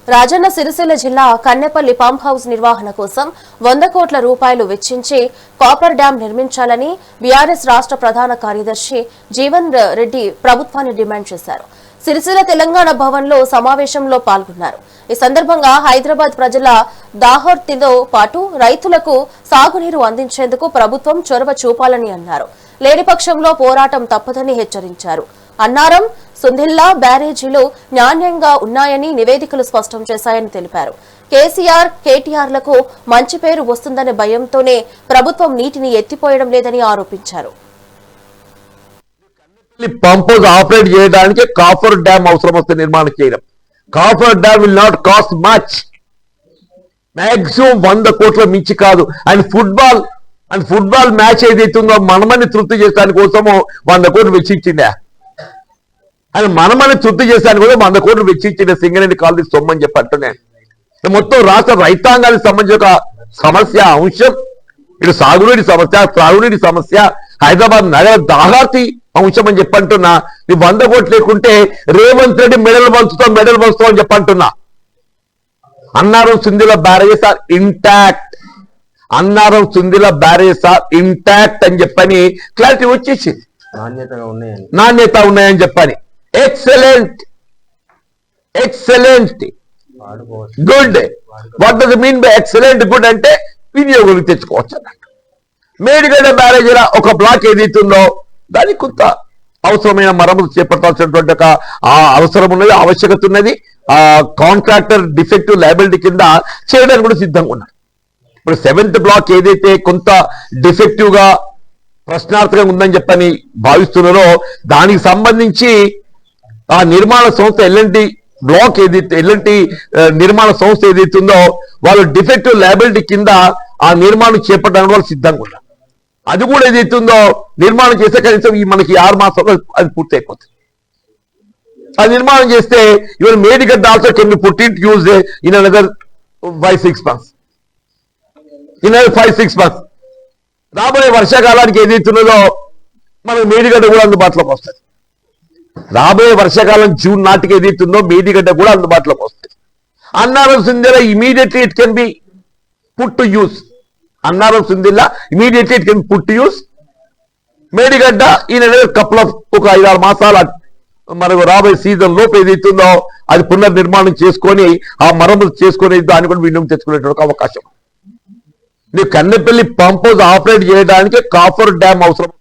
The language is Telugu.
రాజన్న సిరిసిల్ల జిల్లా కన్నెపల్లి పంప్ హౌస్ నిర్వహణ కోసం 100 కోట్ల రూపాయలు వెచ్చించి కాపర్ డ్యాం నిర్మించాలని బీఆర్ఎస్ రాష్ట్ర ప్రధాన కార్యదర్శి జీవన్ రెడ్డి ప్రభుత్వాన్ని డిమాండ్ చేశారు. సిరిసిల్ల తెలంగాణ భవన్లో సమావేశంలో పాల్గొన్నారు. ఈ సందర్భంగా హైదరాబాద్ ప్రజల దాహోర్తితో పాటు రైతులకు సాగునీరు అందించేందుకు ప్రభుత్వం చొరవ చూపాలని అన్నారు. లేని పక్షంలో పోరాటం తప్పదని హెచ్చరించారు. అన్నారం, సుందిల్లా బ్యారేజీలు నాణ్యంగా ఉన్నాయని నివేదికలు స్పష్టం చేశాయని తెలిపారు. కేసీఆర్, కేటీఆర్లకు మంచి పేరు వస్తుందనే భయంతోనే ప్రభుత్వం నీటిని ఎత్తిపోయడం లేదని ఆరోపించారు. పంప్ హౌస్ ఆపరేట్ చేయడానికి కాపర్ డ్యామ్ అవసరం వస్తే నిర్మాణం చేయడం. Copper dam will not cost much, maximum 100 కోట్ల మించి కాదు. అండ్ ఫుట్బాల్ మ్యాచ్ ఏదైతుందో మనమని తృప్తి చేసడానికి కోసము 100 కోట్లు వెచ్చించిందా, అని మనమని తృప్తి చేసడానికి కూడా 100 కోట్లు వెచ్చించిన సింగరేణి కాలనీ సొమ్మని చెప్పి అంటున్నాను. మొత్తం రాష్ట్ర రైతాంగానికి సంబంధించిన ఒక సమస్య అంశం, ఇటు సాగునీటి సమస్య, త్రాగునీటి సమస్య, హైదరాబాద్ నగర దాహార్తి అంశం అని చెప్పంటున్నా. నీ 100 కోట్లు లేకుంటే రేవంత్ రెడ్డి మెడల్ పంచుతాం అని చెప్పంటున్నా. Annaram Sundilla barrages are intact, Annaram Sundilla barrages are intact అని చెప్పని క్లారిటీ వచ్చేసింది. నాణ్యత ఉన్నాయని చెప్పని. Excellent, good. What does mean by excellent, good అంటే వినియోగం తెచ్చుకోవచ్చు అన్నట్టు. మేడిగడ్డ బ్యారేజ్ ఒక బ్లాక్ ఏదైతుందో దానికి కొంత అవసరమైన మరమ్మతు చేపట్టాల్సినటువంటి ఒక అవసరం ఉన్నది, ఆవశ్యకత ఉన్నది. ఆ కాంట్రాక్టర్ డిఫెక్టివ్ లయబిలిటీ కింద చేయడానికి కూడా సిద్ధంగా ఉన్నారు. ఇప్పుడు 7th బ్లాక్ ఏదైతే కొంత డిఫెక్టివ్ గా ప్రశ్నార్థకంగా ఉందని చెప్పని భావిస్తున్నారో దానికి సంబంధించి ఆ నిర్మాణ సంస్థ ఎల్ఎన్టీ బ్లాక్ ఏదైతే ఎల్ఎన్టీ నిర్మాణ సంస్థ ఏదైతుందో వాళ్ళు డిఫెక్టివ్ లయబిలిటీ కింద ఆ నిర్మాణం చేపట్టడానికి వాళ్ళు సిద్ధంగా ఉన్నారు. అది కూడా ఏదైతుందో నిర్మాణం చేస్తే కనీసం మనకి 6 మాసాల్లో అది పూర్తి అయిపోతుంది. ఆ నిర్మాణం చేస్తే even Medigadda also can be put it use in another 5-6 months. In 5-6 months రాబోయే వర్షాకాలానికి ఏదైతున్నదో మనకు మేడిగడ్డ కూడా అందుబాటులోకి వస్తుంది. రాబోయే వర్షాకాలం జూన్ నాటికి ఏదైతుందో మేడిగడ్డ కూడా అందుబాటులోకి వస్తుంది. Annaram Sundilla immediately it can be put to use. Annaram Sundilla immediately it can put to use. Medigadda ఈయన కపుల్ ఆఫ్ ఒక 5-6 మాసాల మనకు రాబోయే సీజన్ లోపు ఏదైతుందో అది పునర్నిర్మాణం చేసుకొని ఆ మరమ్మతు చేసుకుని దాన్ని కూడా వినియోగం తెచ్చుకునేటువంటి అవకాశం. నీకు కన్నెపల్లి పంప్ హౌస్ ఆపరేట్ చేయడానికి కాపర్ డ్యామ్ అవసరం.